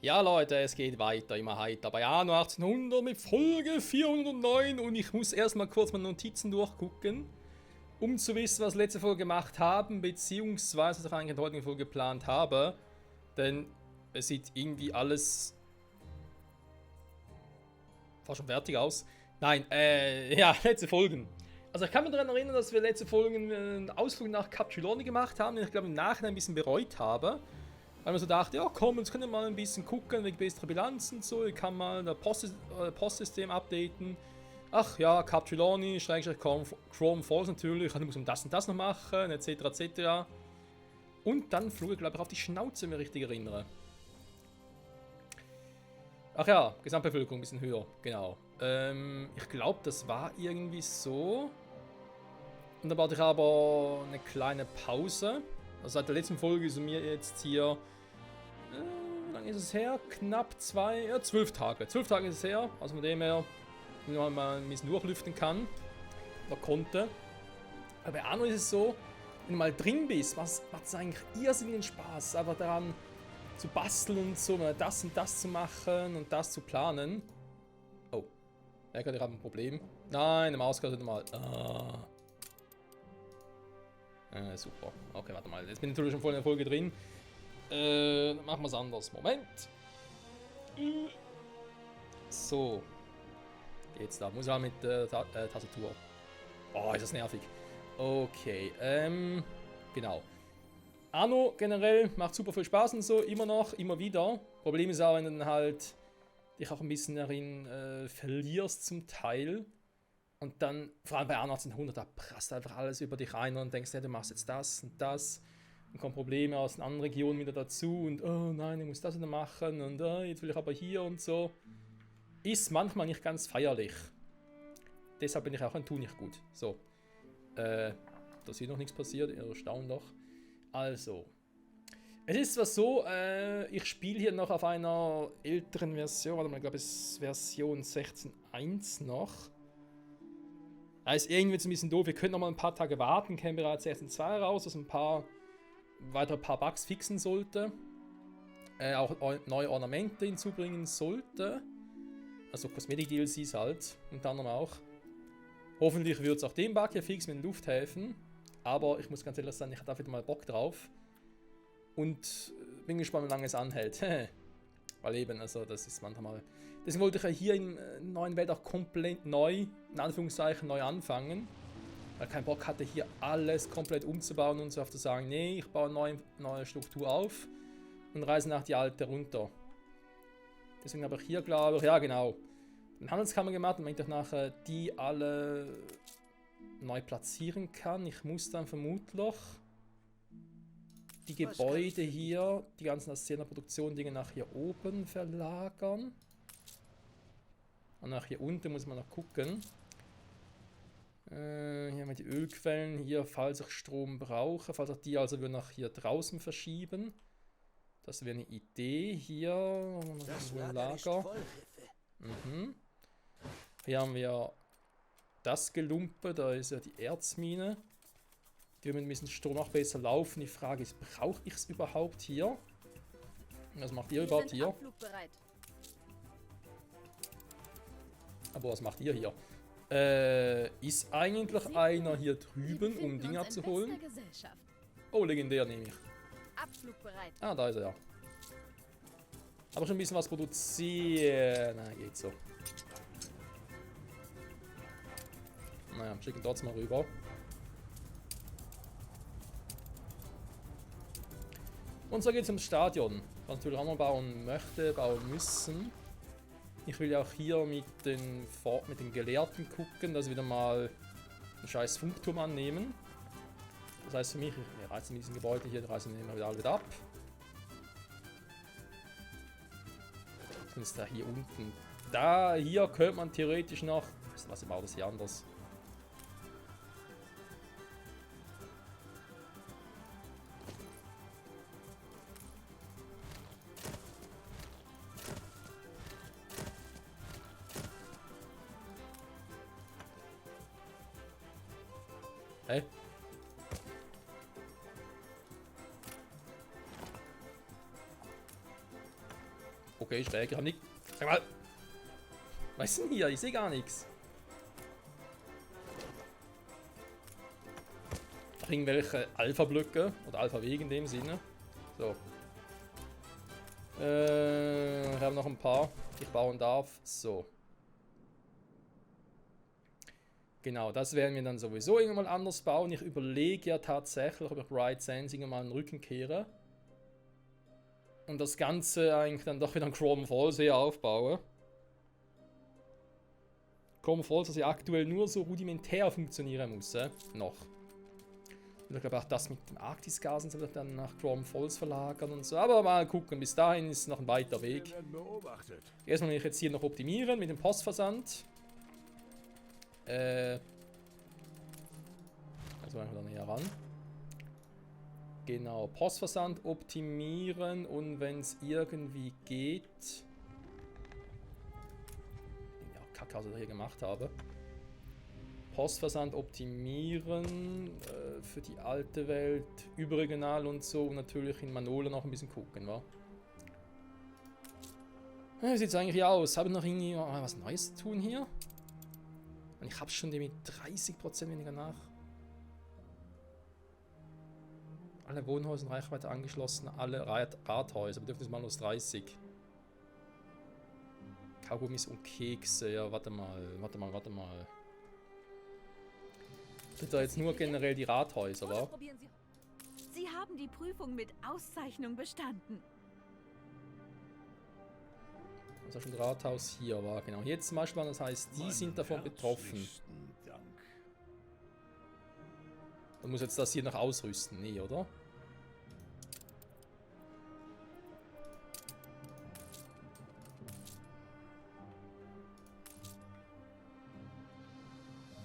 Ja, Leute, es geht weiter, immer heiter. Bei Anno 1800 mit Folge 409 und ich muss erstmal kurz meine Notizen durchgucken, um zu wissen, was wir letzte Folge gemacht haben, beziehungsweise was ich eigentlich in der heutigen Folge geplant habe. Denn es sieht irgendwie alles fast schon fertig aus. Nein, ja, letzte Folgen. Also ich kann mich daran erinnern, dass wir letzte Folgen einen Ausflug nach Cap Trelawney gemacht haben, den ich glaube im Nachhinein ein bisschen bereut habe. Weil man so dachte, ja komm, jetzt können wir mal ein bisschen gucken, wegen bessere Bilanzen und so, ich kann mal das Postsystem updaten. Ach ja, Cap Trelawney, Chrome Falls natürlich, dann muss man das und das noch machen, etc. etc. Und dann flog ich glaube ich auf die Schnauze, wenn ich mich richtig erinnere. Ach ja, Gesamtbevölkerung ein bisschen höher, genau. Ich glaube, das war irgendwie so. Und dann warte ich aber eine kleine Pause. Also seit der letzten Folge ist mir jetzt hier, wie lange ist es her? Knapp 12 Tage. 12 Tage ist es her, also von dem her, wenn man mal ein bisschen durchlüften kann, oder konnte. Aber bei Anno ist es so, wenn du mal drin bist, macht es eigentlich irrsinnigen Spaß, einfach daran zu basteln und so, das und das zu machen und das zu planen. Oh, ich habe ein Problem. Nein, der Maus gerade mal. Super. Okay, warte mal. Jetzt bin ich natürlich schon voll in der Folge drin. Dann machen wir es anders. Moment. So. Geht's da. Muss ich mit der Tastatur. Oh, ist das nervig. Okay, genau. Anno generell macht super viel Spaß und so. Immer noch, immer wieder. Problem ist auch, wenn du dann halt dich auch ein bisschen darin verlierst zum Teil. Und dann, vor allem bei Anno 1800, da prasst einfach alles über dich rein und denkst, ja, du machst jetzt das und das. Und kommen Probleme aus anderen Regionen wieder dazu und oh nein, ich muss das wieder machen und jetzt will ich aber hier und so. Ist manchmal nicht ganz feierlich. Deshalb bin ich auch ein Tu nicht gut. So. Da ist hier noch nichts passiert, ihr erstaunt doch. Also. Es ist zwar so, ich spiele hier noch auf einer älteren Version, warte mal, ich glaube es ist Version 16.1 noch. Das ist irgendwie ein bisschen doof. Wir können noch mal ein paar Tage warten, käme bereits erst in 2 raus, was ein paar weitere Bugs fixen sollte. Auch neue Ornamente hinzubringen sollte. Also Kosmetik-DLCs halt, unter anderem auch. Hoffentlich wird es auch den Bug hier fix mit den Lufthäfen. Aber ich muss ganz ehrlich sagen, ich habe da wieder mal Bock drauf. Und bin gespannt, wie lange es anhält. Weil eben, also das ist manchmal... Deswegen wollte ich ja hier im neuen Welt auch komplett neu, in Anführungszeichen, neu anfangen. Weil kein Bock hatte, hier alles komplett umzubauen und so auf zu sagen, nee, ich baue eine neue Struktur auf und reise nach die alte runter. Deswegen habe ich hier, glaube ich, ja genau, eine Handelskammer gemacht, damit ich nachher die alle neu platzieren kann. Ich muss dann vermutlich die Gebäude hier, die ganzen Szene-Produktion-Dinge nach hier oben verlagern. Und nach hier unten muss man noch gucken. Hier haben wir die Ölquellen hier, falls ich Strom brauche. Falls auch die also wir nach hier draußen verschieben. Das wäre eine Idee. Hier das ein Lager. Hier haben wir das Gelumpe, da ist ja die Erzmine. Die wird mit ein bisschen Strom auch besser laufen. Die Frage ist, brauche ich es überhaupt hier? Was macht ihr überhaupt hier? Aber was macht ihr hier? Ist eigentlich einer hier drüben, um Dinge abzuholen? Oh, legendär nehme ich. Ah, da ist er ja. Aber schon ein bisschen was produzieren. Na, geht so. Naja, schicken trotzdem mal rüber. Und so geht es ums Stadion. Was natürlich auch noch bauen möchte, bauen müssen. Ich will ja auch hier mit den Gelehrten gucken, dass wir wieder mal einen scheiß Funkturm annehmen. Das heißt für mich, wir reißen mit diesem Gebäude hier, reißen wir wieder alle wieder ab. Zumindest da hier unten. Da, hier könnte man theoretisch noch... Weißt du was, ich baue das hier anders. Hä? Okay, schräg. Ich hab nicht. Sag mal. Was ist denn hier? Ich sehe gar nichts. Irgendwelche Alpha-Blöcke oder Alpha-Wege in dem Sinne. So. Ich habe noch ein paar, die ich bauen darf. So. Genau, das werden wir dann sowieso irgendwann mal anders bauen. Ich überlege ja tatsächlich, ob ich Bright Sands irgendwann mal einen Rücken kehre. Und das Ganze eigentlich dann doch wieder an Chrome Falls hier aufbaue. Chrome Falls, das ja aktuell nur so rudimentär funktionieren muss, noch. Und ich glaube auch das mit dem Arktis-Gasen soll dann nach Chrome Falls verlagern und so. Aber mal gucken, bis dahin ist noch ein weiter Weg. Erstmal will ich jetzt hier noch optimieren mit dem Postversand. Also einfach da näher ran. Genau, Postversand optimieren und wenn es irgendwie geht. Ja, Kacke, was ich hier gemacht habe. Postversand optimieren für die alte Welt, überregional und so und natürlich in Manola noch ein bisschen gucken, wa? Wie sieht es eigentlich hier aus? Habe ich noch irgendwie was Neues zu tun hier? Und ich habe schon die mit 30% weniger nach. Alle Wohnhäuser in Reichweite angeschlossen, alle Rathäuser, Bedürfnismalus 30. Kaugummis und Kekse, ja, warte mal. Sind da jetzt nur generell die Rathäuser, wa? Sie haben die Prüfung mit Auszeichnung bestanden. Also schon ein Rathaus hier war, genau. Jetzt zum Beispiel, das heißt, die sind davon betroffen. Und muss jetzt das hier noch ausrüsten? Nee, oder?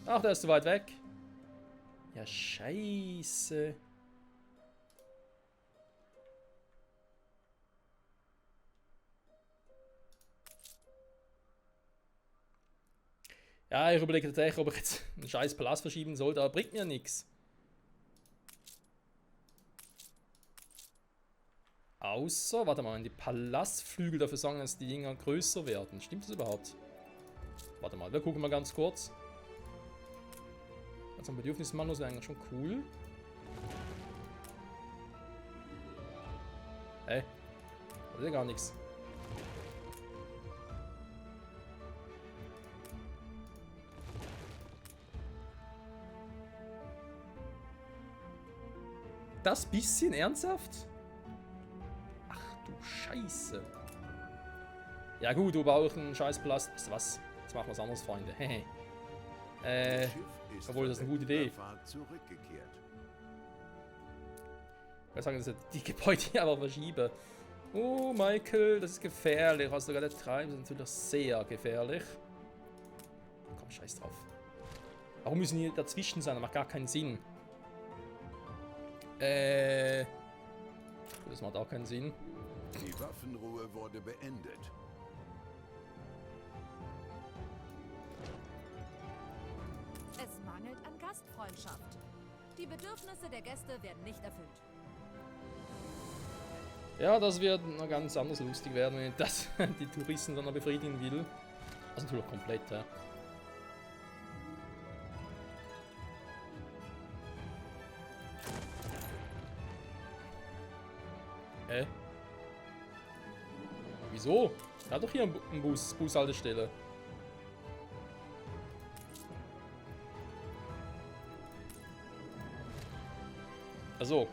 Ach, der ist zu weit weg. Ja, scheiße. Ja, ich überlege tatsächlich, ob ich jetzt einen scheiß Palast verschieben sollte, aber bringt mir nichts. Außer, warte mal, wenn die Palastflügel dafür sorgen, dass die Dinger größer werden. Stimmt das überhaupt? Warte mal, wir gucken mal ganz kurz. Also ein Bedürfnismanus wäre eigentlich schon cool. Hey, das ist ja gar nichts. Das bisschen ernsthaft? Ach du Scheiße. Ja gut, du brauchst einen scheiß Palast. Weißt du was? Jetzt machen wir was anderes, Freunde. Hehe. Obwohl, das ist eine gute Idee. Ich würde sagen, dass ich die Gebäude hier aber verschiebe. Oh, Michael, das ist gefährlich. Was du gerade treibst, ist natürlich sehr gefährlich. Komm, scheiß drauf. Warum müssen die dazwischen sein? Das macht gar keinen Sinn. Das macht auch keinen Sinn. Die Waffenruhe wurde beendet. Es mangelt an Gastfreundschaft. Die Bedürfnisse der Gäste werden nicht erfüllt. Ja, das wird noch ganz anders lustig werden, wenn ich das die Touristen dann noch befriedigen will. Also natürlich komplett, ja. Wieso? Er hat doch hier einen Bushaltestelle. Also.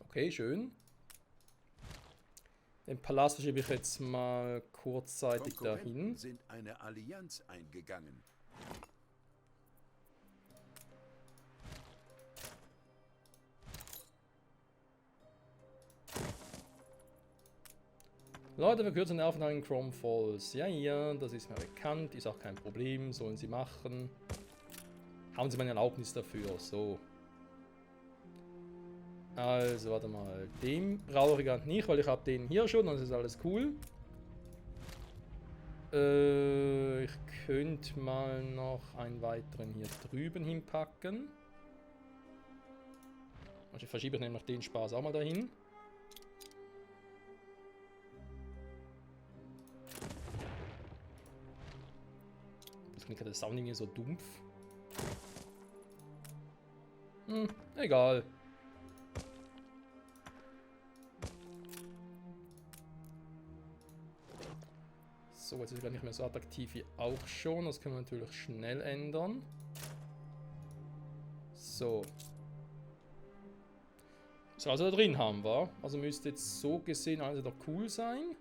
Okay, schön. Den Palast verschiebe ich jetzt mal kurzzeitig dahin. Sind eine Allianz eingegangen. Leute, verkürzen den Aufenthalt in Chrome Falls. Ja, ja, das ist mir bekannt, ist auch kein Problem, sollen sie machen. Haben sie meine Erlaubnis dafür, so. Also, warte mal, den brauche ich gar nicht, weil ich habe den hier schon, dann ist alles cool. Ich könnte mal noch einen weiteren hier drüben hinpacken. Also verschiebe ich nämlich den Spaß auch mal dahin. Das klingt der Sound irgendwie so dumpf. Egal. So, jetzt ist es gar nicht mehr so attraktiv wie auch schon. Das können wir natürlich schnell ändern. So. So, also da drin haben wir. Also müsste jetzt so gesehen alles wieder cool sein.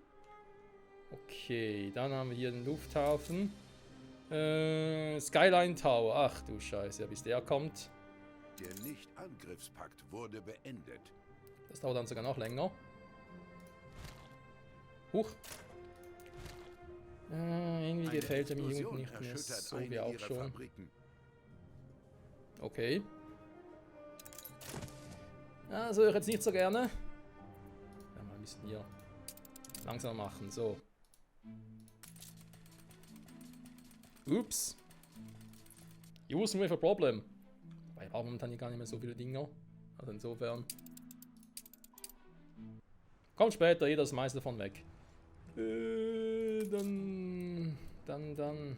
Okay, dann haben wir hier den Lufthafen. Skyline Tower. Ach du Scheiße, bis der kommt. Der Nicht-Angriffspakt wurde beendet. Das dauert dann sogar noch länger. Huch. Irgendwie gefällt er mir hier unten nicht mehr so wie auch schon. Fabriken. Okay. Also ich jetzt nicht so gerne. Ja, mal ein bisschen hier langsam machen. So. Ups. Use with a problem. Weil ich brauche momentan hier gar nicht mehr so viele Dinger. Also insofern. Kommt später das meiste davon weg. Dann.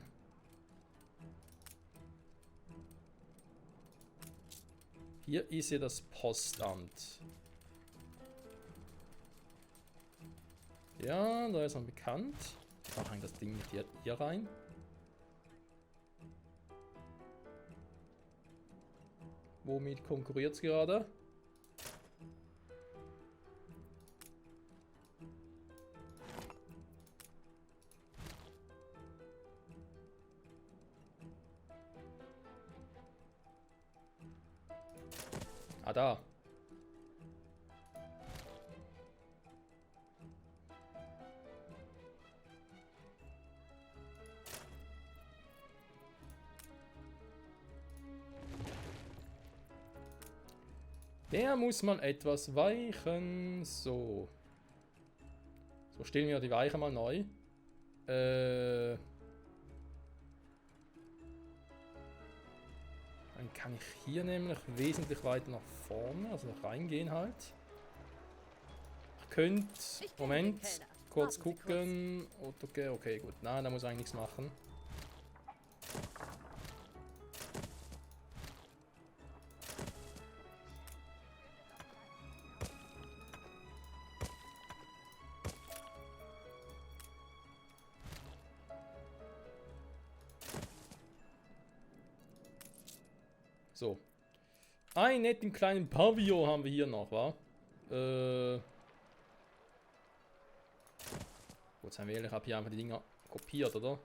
Hier ist ja das Postamt. Ja, da ist man bekannt. Da hängt das Ding mit hier rein. Womit konkurriert es gerade? Ah, da. Der muss mal etwas weichen. So. So, stellen wir die Weiche mal neu. Dann kann ich hier nämlich wesentlich weiter nach vorne, also reingehen halt. Ich könnte, Moment, kurz gucken. Okay, gut. Nein, da muss ich eigentlich nichts machen. So. Einen netten kleinen Pavillon haben wir hier noch, wa? Gut, seien wir ehrlich, ich habe hier einfach die Dinger kopiert, oder?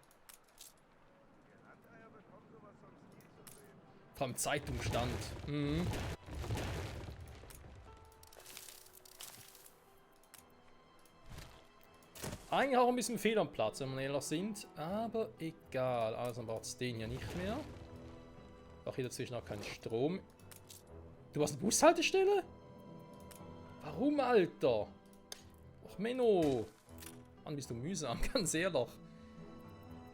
Vom Zeitungsstand. Mhm. Eigentlich auch ein bisschen fehl am Platz, wenn wir ehrlich sind. Aber egal. Also dann braucht es den hier nicht mehr. Auch hier dazwischen auch keinen Strom. Du hast eine Bushaltestelle? Warum, Alter? Och, Menno. Mann, bist du mühsam, ganz ehrlich.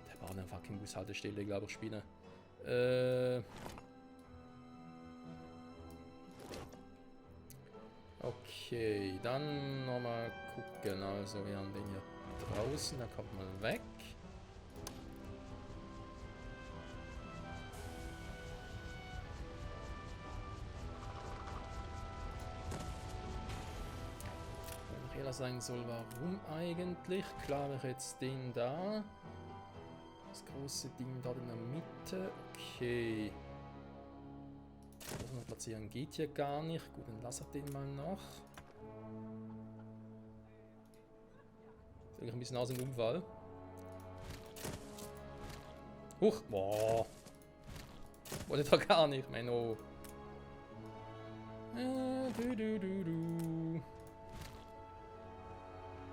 Der baut eine fucking Bushaltestelle, glaube ich, Spinne. Okay, dann nochmal gucken. Also, wir haben den hier draußen, da kommt man weg. Sein soll, warum eigentlich? Klar, ich jetzt den da. Das große Ding da in der Mitte. Okay. Das noch platzieren geht hier gar nicht. Gut, dann lasse ich den mal noch. Sieht eigentlich ein bisschen aus im Unfall. Huch! Boah! Wollte doch gar nicht, Menno.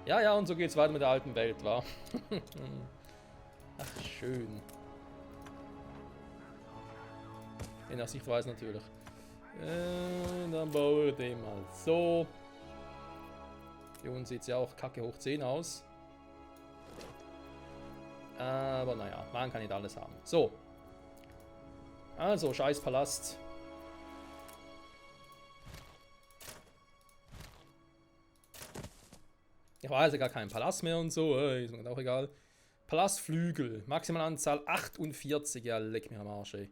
Ja, und so geht's weiter mit der alten Welt, wa? Ach, schön. In der Sichtweise natürlich. Dann baue ich den mal so. Hier unten sieht es ja auch kacke hoch 10 aus. Aber naja, man kann nicht alles haben. So. Also, scheiß Palast. Ich weiß ja gar keinen Palast mehr und so, ist mir auch egal. Palastflügel, Maximalanzahl 48, ja, leck mir am Arsch, ey.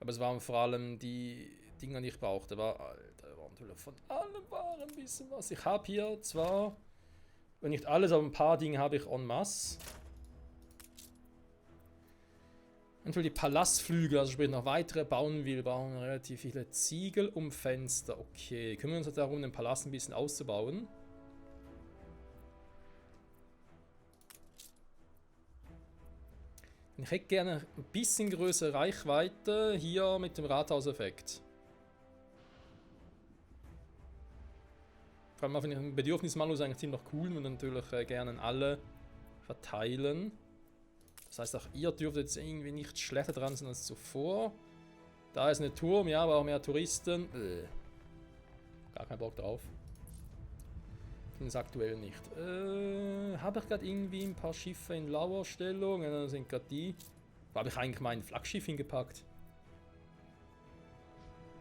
Aber es waren vor allem die Dinger, die ich brauchte. Alter, war natürlich von allem war ein bisschen was. Ich habe hier zwar, wenn nicht alles, aber ein paar Dinge habe ich en masse. Und für die Palastflügel, also sprich noch weitere bauen will, brauchen wir relativ viele Ziegel um Fenster. Okay, kümmern wir uns darum, den Palast ein bisschen auszubauen. Ich hätte gerne ein bisschen größere Reichweite hier mit dem Rathauseffekt. Vor allem finde ich den Bedürfnismalus eigentlich ziemlich cool und natürlich gerne alle verteilen. Das heißt, auch ihr dürft jetzt irgendwie nicht schlechter dran sein als zuvor. Da ist eine Turm, ja, aber auch mehr Touristen. Gar keinen Bock drauf. Finde es aktuell nicht. Habe ich gerade irgendwie ein paar Schiffe in Lauerstellung? Ja, das sind gerade die. Wo habe ich eigentlich mein Flaggschiff hingepackt?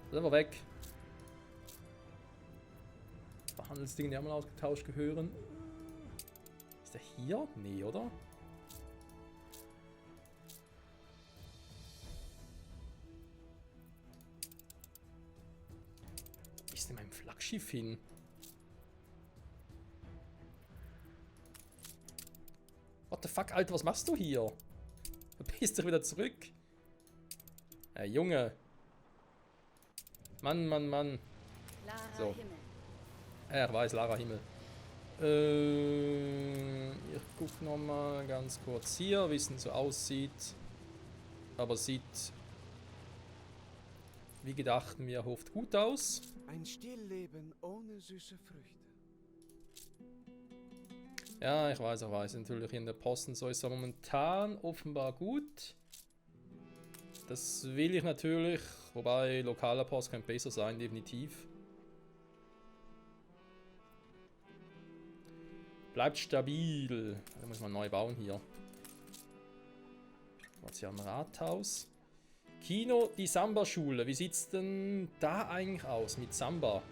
Das ist aber weg. Handelsdinge, die einmal ausgetauscht gehören. Ist der hier? Nee, oder? Wo ist denn mein Flaggschiff hin? What the fuck, Alter, was machst du hier? Verpiss dich wieder zurück. Junge. Mann, Mann, Mann. So. Ja, ich weiß, Lara Himmel. Ich guck nochmal ganz kurz hier, wie es denn so aussieht. Aber sieht, wie gedacht, mir hofft gut aus. Ein Stillleben ohne süße Früchte. Ja, ich weiß. Natürlich in der Posten so ist er momentan offenbar gut. Das will ich natürlich. Wobei, lokaler Post könnte besser sein, definitiv. Bleibt stabil. Da muss man neu bauen hier. Was hier am Rathaus? Kino, die Samba-Schule. Wie sieht's denn da eigentlich aus mit Samba?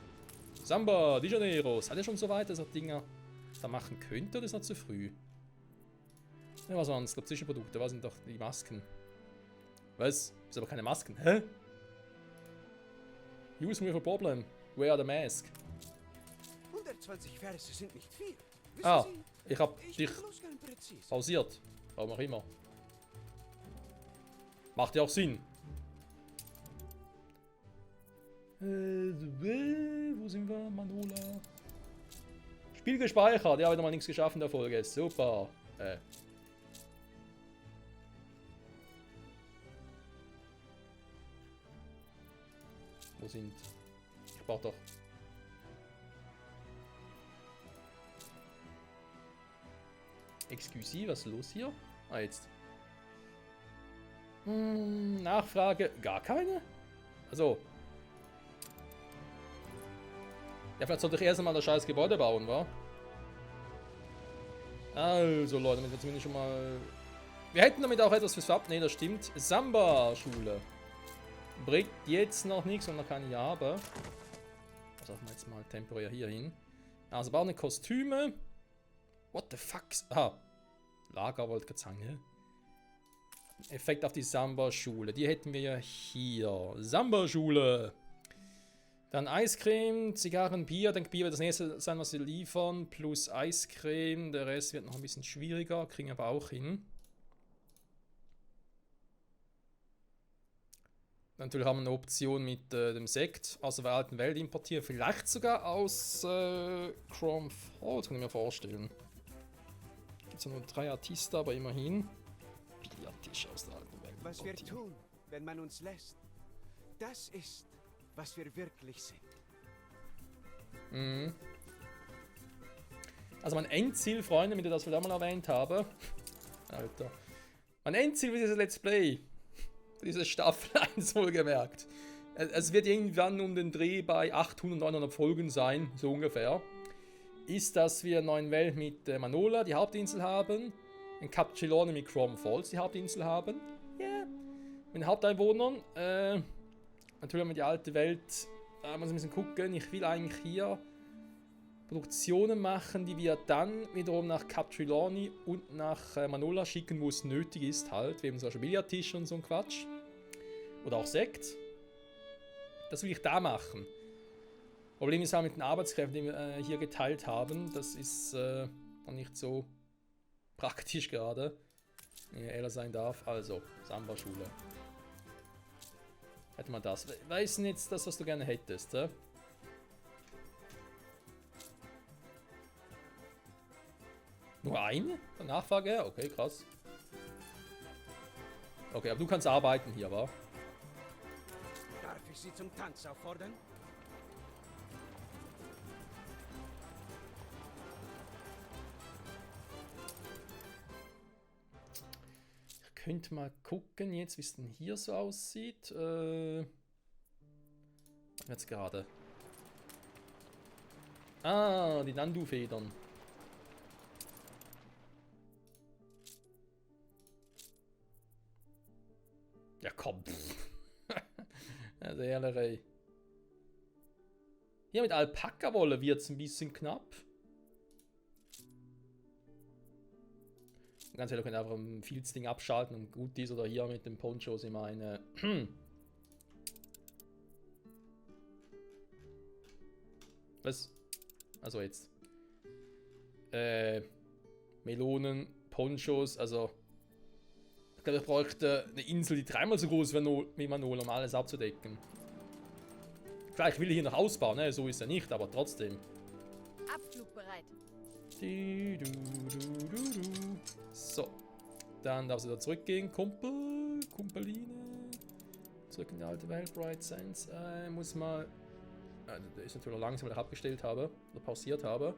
Samba, de Janeiro. Seid ihr schon so weit, dass ihr Dinger da machen könnte, oder ist noch zu früh? Ja, was waren das? Ich glaube, Zwischenprodukte. Was sind doch die Masken? Was? Ist aber keine Masken. Hä? Use me for problem. Where are the mask? 120 Verse sind nicht viel. Wissen Ah, Sie, ich hab ich dich bin bloß gern präzise. pausiert. Warum auch immer. Macht ja auch Sinn. Wo sind wir? Manola. Spiel gespeichert. Ja, wieder mal nichts geschafft in der Folge. Super. Wo sind... Ich brauch doch... Excuse, was ist los hier? Ah, jetzt. Nachfrage. Gar keine? Also. Ja, vielleicht sollte ich erst einmal das scheiß Gebäude bauen, wa? Also, Leute, damit wir zumindest schon mal... Wir hätten damit auch etwas fürs Verab... Ne, das stimmt. Samba-Schule. Bringt jetzt noch nichts und noch keine Jabe. Also machen wir jetzt mal temporär hier hin. Also, bauen Kostüme. What the fuck? Ah. Lager wollte ich sagen, ne? Effekt auf die Samba-Schule. Die hätten wir ja hier. Samba-Schule. Dann Eiscreme, Zigarren, Bier. Denke, Bier wird das nächste sein, was wir liefern. Plus Eiscreme. Der Rest wird noch ein bisschen schwieriger. Kriegen wir aber auch hin. Natürlich haben wir eine Option mit dem Sekt aus der alten Welt importieren. Vielleicht sogar aus Chrome. Oh, das kann ich mir vorstellen. Gibt es ja nur 3 Artisten, aber immerhin. Billardtisch aus der alten Welt. Was wir tun, wenn man uns lässt, das ist, was wir wirklich sind. Mhm. Also mein Endziel, Freunde, mit dem ich das vielleicht mal erwähnt habe. Alter. Mein Endziel für dieses Let's Play. Für diese Staffel 1 wohlgemerkt. Es wird irgendwann um den Dreh bei 800, 900 Folgen sein, so ungefähr. Ist, dass wir eine neue Welt mit Manola, die Hauptinsel haben. in Capcellone mit Chrome Falls die Hauptinsel haben. Ja. Yeah. Mit den Haupteinwohnern. Natürlich haben wir die alte Welt. Muss ein bisschen gucken. Ich will eigentlich hier Produktionen machen, die wir dann wiederum nach Capcellone und nach Manola schicken, wo es nötig ist halt. Wir haben zum Beispiel Billardtisch und so ein Quatsch. Oder auch Sekt. Das will ich da machen. Problem ist auch mit den Arbeitskräften, die wir hier geteilt haben. Das ist noch nicht so praktisch gerade, wenn ich ehrlich sein darf. Also, Samba-Schule. Hätte man das. Was ist denn jetzt das, was du gerne hättest? Nur eine? Nachfrage? Ja, okay, krass. Okay, aber du kannst arbeiten hier, wa? Darf ich Sie zum Tanz auffordern? Ich könnte mal gucken jetzt, wie es denn hier so aussieht. Jetzt gerade. Ah, die Nandu-Federn. Ja, komm. Also ehrlich, ey. Hier mit Alpaka-Wolle wird es ein bisschen knapp. Ganz ehrlich, können einfach ein Filzding abschalten und gut ist. Oder hier mit den Ponchos immer eine. Was? Also jetzt. Melonen, Ponchos, also. Ich glaube, ich bräuchte eine Insel, die dreimal so groß wäre wie Manola, um alles abzudecken. Klar, ich will hier noch ausbauen, ne? So ist er nicht, aber trotzdem. Abflug bereit. So. Dann darfst du wieder zurückgehen, Kumpel, Kumpeline. Zurück in die alte Welt, Bright Sense. Muss mal. Der ist natürlich langsam, weil ich abgestellt habe. Oder pausiert habe.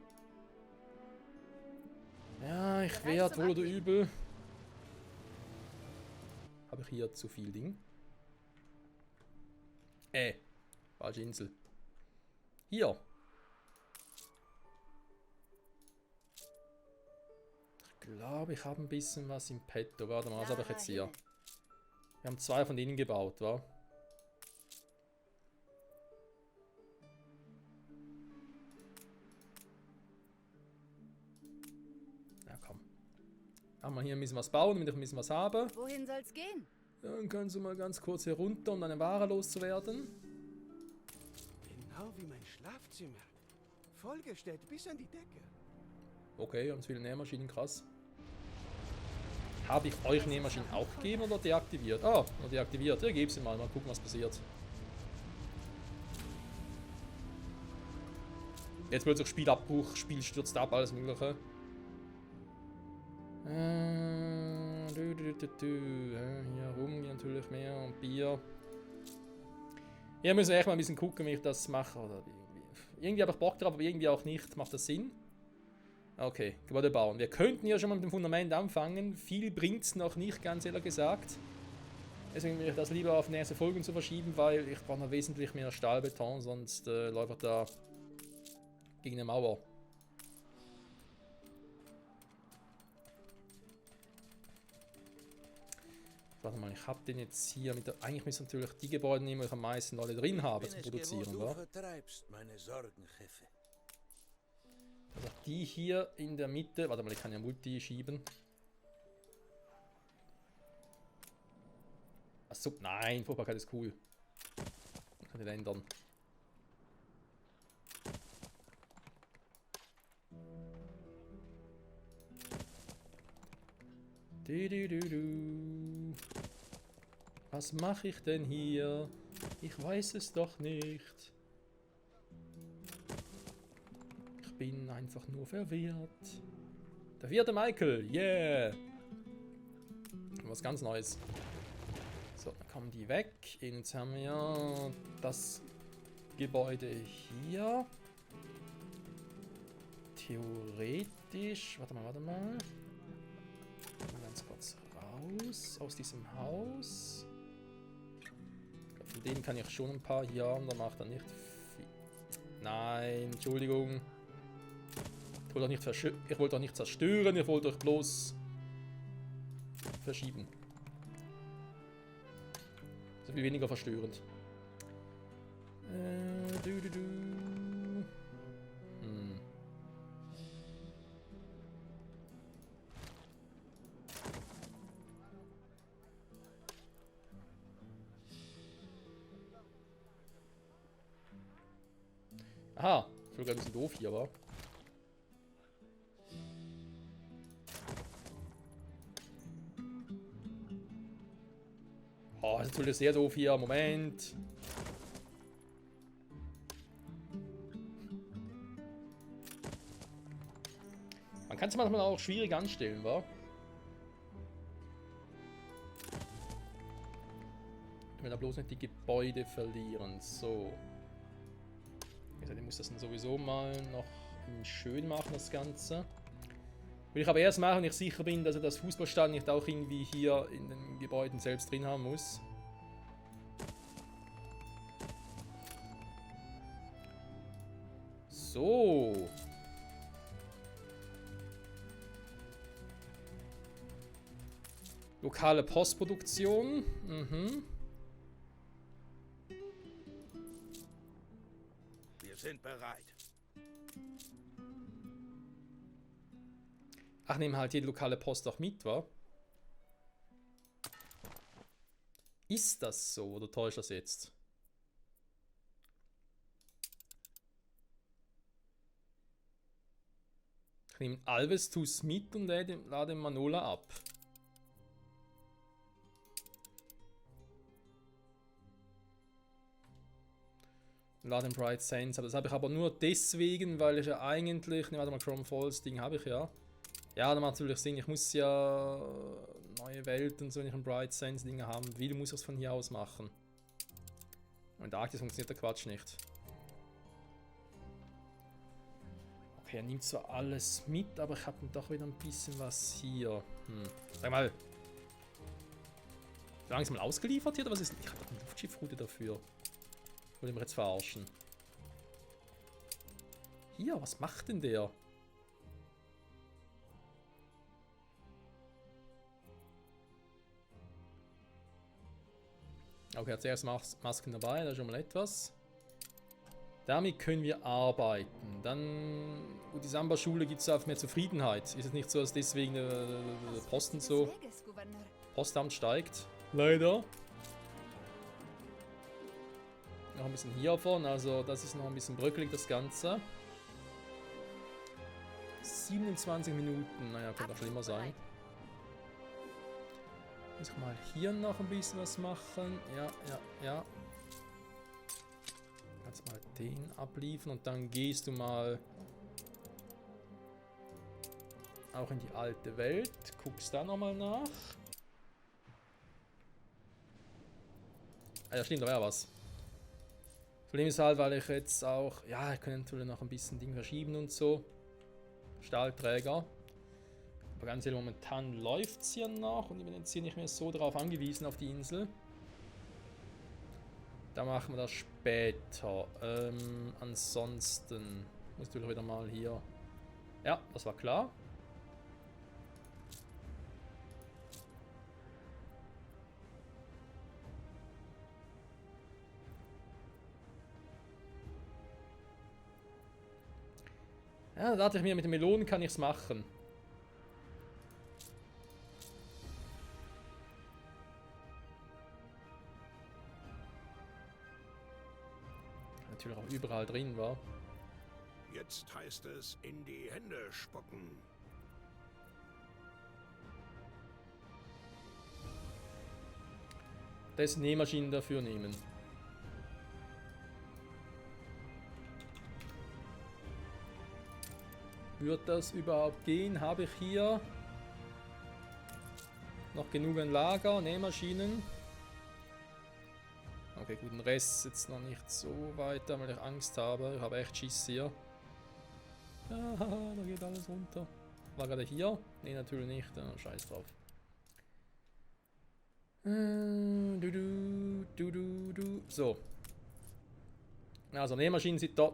Ja, ich werde wohl oder übel. Habe ich hier zu viel Ding? Falsche Insel. Hier. Ich glaube, ich habe ein bisschen was im Petto. Warte mal, was habe ich jetzt hier? Wir haben 2 von denen gebaut, wa? Ja, komm. Haben wir hier ein bisschen was bauen, damit ich ein bisschen was habe. Wohin soll's gehen? Dann kannst du mal ganz kurz hier runter, um deine Ware loszuwerden. Genau wie mein Schlafzimmer. Vollgestellt bis an die Decke. Okay, ganz viele Nähmaschinen, krass. Habe ich euch Nähmaschinen auch gegeben oder deaktiviert? Ah, nur deaktiviert. Ja, gebe sie mal gucken, was passiert. Jetzt plötzlich Spielabbruch, Spiel stürzt ab, alles mögliche. Hier rum natürlich mehr und Bier. Hier müssen wir echt mal ein bisschen gucken, wie ich das mache. Oder irgendwie habe ich Bock drauf, aber irgendwie auch nicht. Macht das Sinn? Okay, Gebäude bauen. Wir könnten ja schon mal mit dem Fundament anfangen. Viel bringt es noch nicht, ganz ehrlich gesagt. Deswegen will ich das lieber auf nächste Folgen zu verschieben, weil ich brauche noch wesentlich mehr Stahlbeton, sonst läuft da gegen eine Mauer. Warte mal, ich habe den jetzt hier mit der. Eigentlich müssen natürlich die Gebäude nehmen, wo ich am meisten Leute drin habe zum Produzieren, wa? Also die hier in der Mitte. Warte mal, ich kann ja Multi schieben. Achso, nein, Fruchtbarkeit ist cool. Ich kann den ändern. Was mache ich denn hier? Ich weiß es doch nicht. Ich bin einfach nur verwirrt. Der 4. Michael, yeah! Was ganz Neues. So, dann kommen die weg. Jetzt haben wir das Gebäude hier. Theoretisch. Warte mal. Ganz kurz raus aus diesem Haus. Von denen kann ich schon ein paar hier haben, da macht er nicht viel. Nein, Entschuldigung. Ich wollte doch nicht zerstören, ich wollte euch bloß verschieben. So viel weniger verstörend. Aha, ich bin gerade ein bisschen doof hier, aber. Oh, das ist natürlich sehr doof hier. Moment. Man kann es manchmal auch schwierig anstellen, wa? Wenn wir bloß nicht die Gebäude verlieren. So. Ich muss das dann sowieso mal noch schön machen, das Ganze. Will ich aber erst machen, wenn ich sicher bin, dass er das Fußballstadion nicht auch irgendwie hier in den Gebäuden selbst drin haben muss. So. Lokale Postproduktion. Mhm. Wir sind bereit. Ach, nehmen halt jede lokale Post auch mit, wa? Ist das so oder täuscht das jetzt? Ich nehme Alves Tus mit und lade Manola ab. Laden Bright Sands, aber das habe ich aber nur deswegen, weil ich ja eigentlich, ne, warte mal, Chrome Falls Ding habe ich ja. Ja, da macht natürlich Sinn, ich muss ja neue Welten, so wenn ich ein Bright Sands Ding haben will, muss ich es von hier aus machen. Und Arktis funktioniert der Quatsch nicht. Okay, er nimmt zwar alles mit, aber ich habe doch wieder ein bisschen was hier. Sag mal. Ist langsam mal ausgeliefert hier oder was ist? Ich habe doch eine Luftschiffroute dafür. Wollen wir jetzt verarschen? Hier, was macht denn der? Okay, hat zuerst Masken dabei, da ist schon mal etwas. Damit können wir arbeiten. Dann, gut, die Samba-Schule gibt es auf mehr Zufriedenheit. Ist es nicht so, dass deswegen der Posten so, Postamt steigt? Leider. Noch ein bisschen hiervon, also das ist noch ein bisschen bröckelig, das Ganze. 27 Minuten, naja, könnte auch schlimmer sein. Muss ich mal hier noch ein bisschen was machen. Ja. Kannst mal den abliefern und dann gehst du mal auch in die alte Welt. Guckst da nochmal nach. Ah ja, stimmt, da wäre was. Problem ist halt, weil ich jetzt auch, ja, ich könnte natürlich noch ein bisschen Ding verschieben und so. Stahlträger. Aber ganz ehrlich, momentan läuft es hier noch und ich bin jetzt hier nicht mehr so darauf angewiesen auf die Insel. Da machen wir das später. Ansonsten muss ich natürlich wieder mal hier. Ja, das war klar. Ja, da dachte ich mir, mit den Melonen kann ich es machen. Natürlich auch überall drin war. Jetzt heißt es in die Hände spucken. Das Nähmaschinen dafür nehmen. Wird das überhaupt gehen? Habe ich hier noch genug ein Lager, Nähmaschinen? Okay, gut, den Rest jetzt noch nicht so weiter, weil ich Angst habe. Ich habe echt Schiss hier. Ah, da geht alles runter. War gerade hier? Ne, natürlich nicht. Scheiß drauf. So. Also, Nähmaschinen sind da.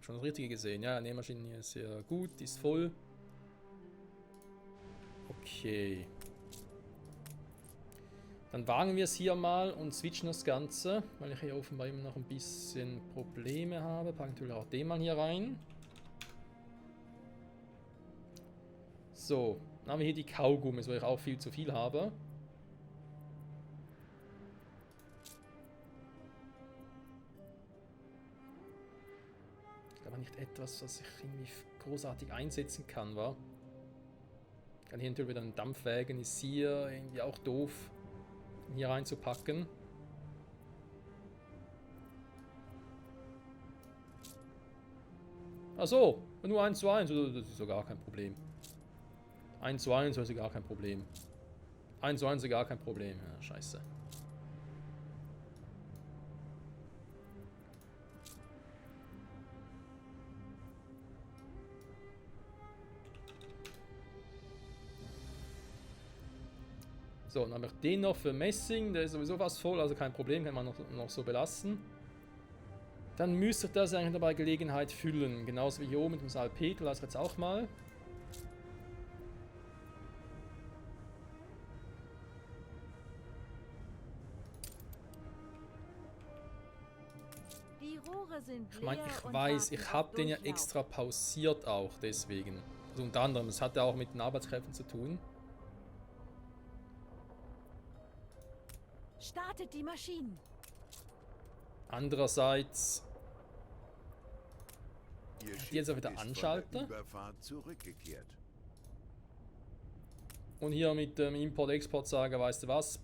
schon das Richtige gesehen. Ja, Nähmaschine hier ist sehr gut, die ist voll. Okay. Dann wagen wir es hier mal und switchen das Ganze, weil ich hier offenbar immer noch ein bisschen Probleme habe. Packen natürlich auch den mal hier rein. So, dann haben wir hier die Kaugummis, weil ich auch viel zu viel habe. Ich glaube nicht etwas, was ich irgendwie großartig einsetzen kann, wa? Kann hier natürlich wieder einen Dampfwägen, ist hier irgendwie auch doof, hier reinzupacken. Achso, nur 1 zu 1, das ist ja gar kein Problem. 1 zu 1 ist ja gar kein Problem. 1 zu 1 ist gar kein Problem. Ja, scheiße. So, dann habe ich den noch für Messing, der ist sowieso fast voll, also kein Problem, kann man noch so belassen. Dann müsste ich das eigentlich bei Gelegenheit füllen, genauso wie hier oben mit dem Salpeter, lasse ich jetzt auch mal. Die Rohre sind Ich meine, leer ich und weiß, warten ich auf habe den ja Durchlauf. extra pausiert auch deswegen. Also unter anderem, es hat ja auch mit den Arbeitskräften zu tun. Startet die Maschinen. Andererseits, Ihr die jetzt auch wieder Schiff ist anschalte. von der Überfahrt zurückgekehrt. Und hier mit dem Import-Export sagen, weißt du was?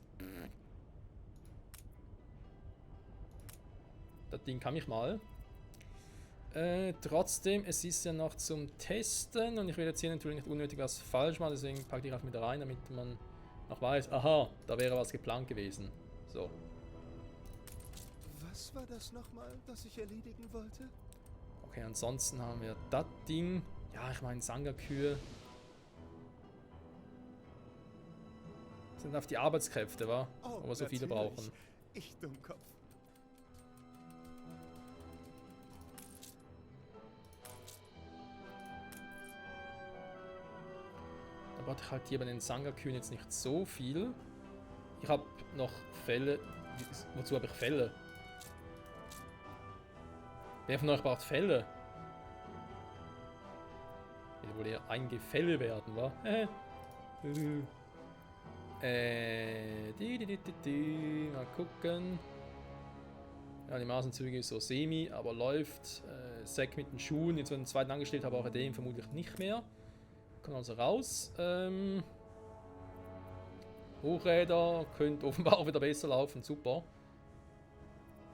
Das Ding kann ich mal. Trotzdem, es ist ja noch zum Testen und ich will jetzt hier natürlich nicht unnötig was falsch machen, deswegen packe ich auch mit rein, damit man noch weiß, aha, da wäre was geplant gewesen. So. Was war das nochmal, das ich erledigen wollte? Okay, ansonsten haben wir das Ding. Ja, ich meine, Sanga-Kühe sind auf die Arbeitskräfte, wa? Oh, Aber so viele natürlich. brauchen. Ich Dummkopf. Da brauche ich halt hier bei den Sanga-Kühen jetzt nicht so viel. Ich habe noch Felle. Wozu habe ich Felle? Wer von euch braucht Felle? Will wohl eher ein Gefälle werden, wa? Mal gucken. Ja, die Maßenzüge ist so semi, aber läuft. Sack mit den Schuhen. Jetzt, wenn ich den zweiten angestellt habe, brauche ich den vermutlich nicht mehr. Kommt also raus. Hochräder könnte offenbar auch wieder besser laufen. Super.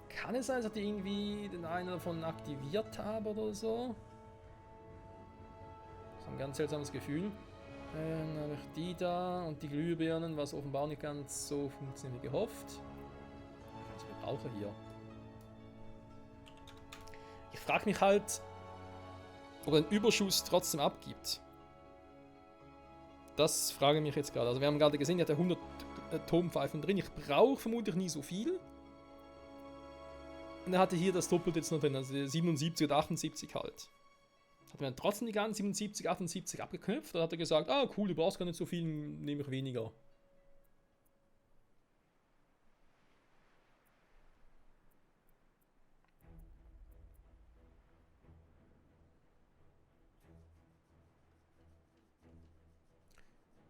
Kann es sein, dass ich irgendwie den einen davon aktiviert habe oder so? Das ist ein ganz seltsames Gefühl. Dann habe ich die da und die Glühbirnen, was offenbar nicht ganz so funktioniert wie gehofft. Was wir brauchen hier. Ich frage mich halt, ob er den Überschuss trotzdem abgibt. Das frage ich mich jetzt gerade. Also wir haben gerade gesehen, er hat ja 100 Atompfeifen drin. Ich brauche vermutlich nie so viel. Und er hatte hier das Doppelte jetzt noch drin, also 77 oder 78 halt. Hat man trotzdem die ganzen 77, 78 abgeknüpft? Oder hat er gesagt, ah cool, du brauchst gar nicht so viel, nehme ich weniger.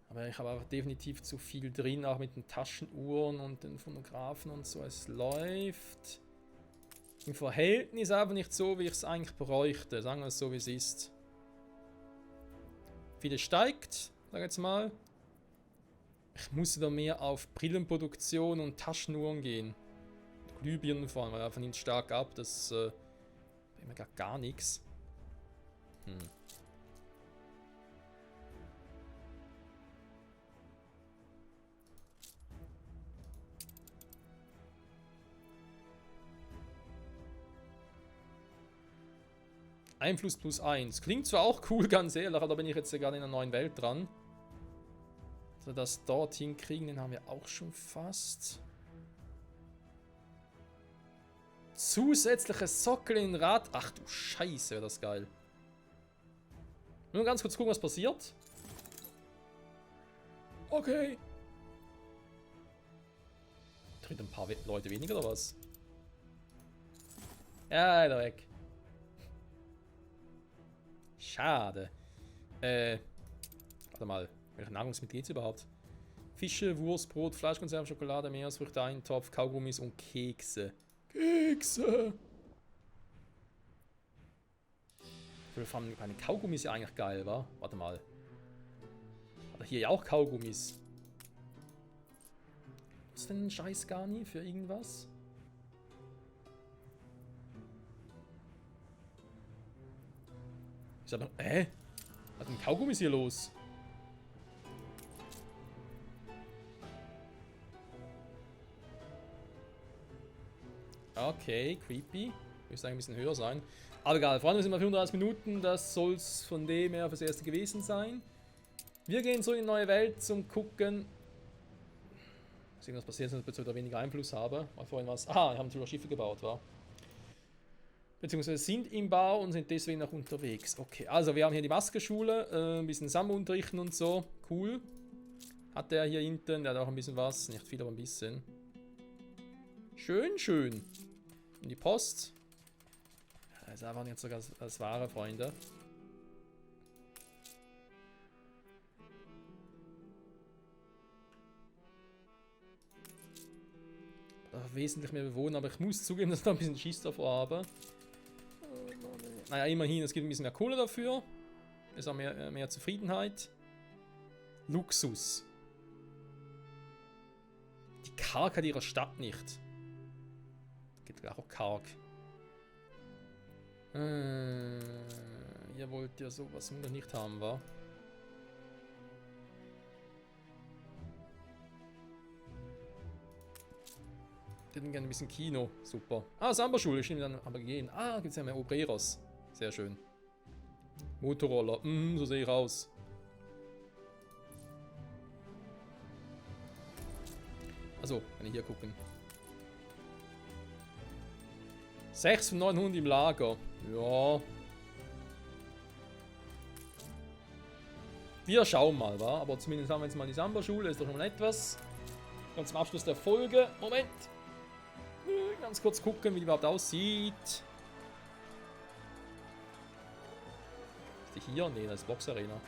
Aber ich habe einfach definitiv zu viel drin, auch mit den Taschenuhren und den Phonographen und so. Es läuft im Verhältnis aber nicht so, wie ich es eigentlich bräuchte. Sagen wir es so, wie es ist. Viele steigt, sag ich jetzt mal. Ich muss wieder mehr auf Brillenproduktion und Taschenuhren gehen. Glühbirnen fahren, weil er nimmt stark ab. Das bringt mir gar nichts. Einfluss plus 1. Klingt zwar auch cool, ganz ehrlich, aber da bin ich jetzt ja gerade in einer neuen Welt dran. Also das dorthin kriegen, den haben wir auch schon fast. Zusätzliche Sockel in Rad. Ach du Scheiße, wäre das geil. Nur ganz kurz gucken, was passiert. Okay. Tritt ein paar Leute weniger oder was? Ja, da weg. Schade. Warte mal. Welche Nahrungsmittel geht's überhaupt? Fische, Wurst, Brot, Fleischkonserven, Schokolade, Meeresfrüchte, Eintopf, Kaugummis und Kekse. Kekse! Ich fand keine Kaugummis ja eigentlich geil, wa? Warte mal. Oder hier ja auch Kaugummis. Was ist denn ein Scheiß gar nie für irgendwas? Ich sag noch, was ist denn Kaugummis hier los? Okay, creepy. Müsste eigentlich ein bisschen höher sein. Aber egal, vor allem sind wir 35 Minuten. Das soll es von dem her fürs erste gewesen sein. Wir gehen so in die neue Welt zum Gucken. Ist irgendwas passiert, dass ich da weniger Einfluss habe. Weil vorhin war es. Aha, wir haben natürlich Schiffe gebaut, war. Beziehungsweise sind im Bau und sind deswegen noch unterwegs. Okay, also wir haben hier die Maskenschule. Ein bisschen Samba unterrichten und so. Cool. Hat der hier hinten, der hat auch ein bisschen was. Nicht viel, aber ein bisschen. Schön, schön. In die Post. Das ist einfach nicht sogar als wahre Freunde. Da wesentlich mehr Bewohner, aber ich muss zugeben, dass ich da ein bisschen Schiss davor habe. Naja, immerhin, es gibt ein bisschen mehr Kohle dafür. Es ist auch mehr Zufriedenheit. Luxus. Die Karg ihrer Stadt nicht. Geht auch karg. Ihr wollt ja sowas noch nicht haben, wa? Ich hätte gerne ein bisschen Kino. Super. Ah, Samba-Schule, stimmt dann aber gehen. Ah, gibt es ja mehr Obreros. Sehr schön. Motorroller. So sehe ich aus. Also, kann ich hier gucken. 6 von 9 Hunden im Lager. Ja. Wir schauen mal, wa? Aber zumindest haben wir jetzt mal die Samba-Schule. Ist doch schon mal etwas. Und zum Abschluss der Folge. Moment. Ganz kurz gucken, wie die überhaupt aussieht. Ist die hier? Ne, das ist Box Arena.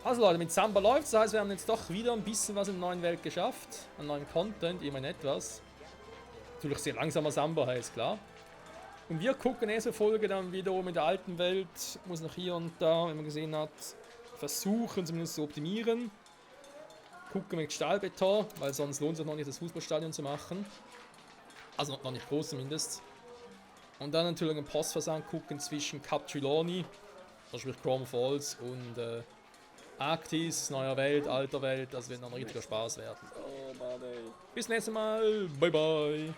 Also Leute, mit Samba läuft. Das heißt, wir haben jetzt doch wieder ein bisschen was in der neuen Welt geschafft. An neuen Content, immerhin etwas. Natürlich sehr langsamer Samba, ist klar. Und wir gucken nächste Folge dann wiederum in der alten Welt. Muss noch hier und da, wie man gesehen hat, versuchen zumindest zu optimieren. Gucken mit Stahlbeton, weil sonst lohnt es sich noch nicht, das Fußballstadion zu machen. Also noch nicht groß zumindest. Und dann natürlich einen Postversand gucken zwischen Cap Trelawney, also sprich Chrome Falls, und Arktis, neuer Welt, alter Welt. Das wird noch ein richtiger Spaß werden. Oh Mann, ey. Bis nächstes Mal. Bye bye.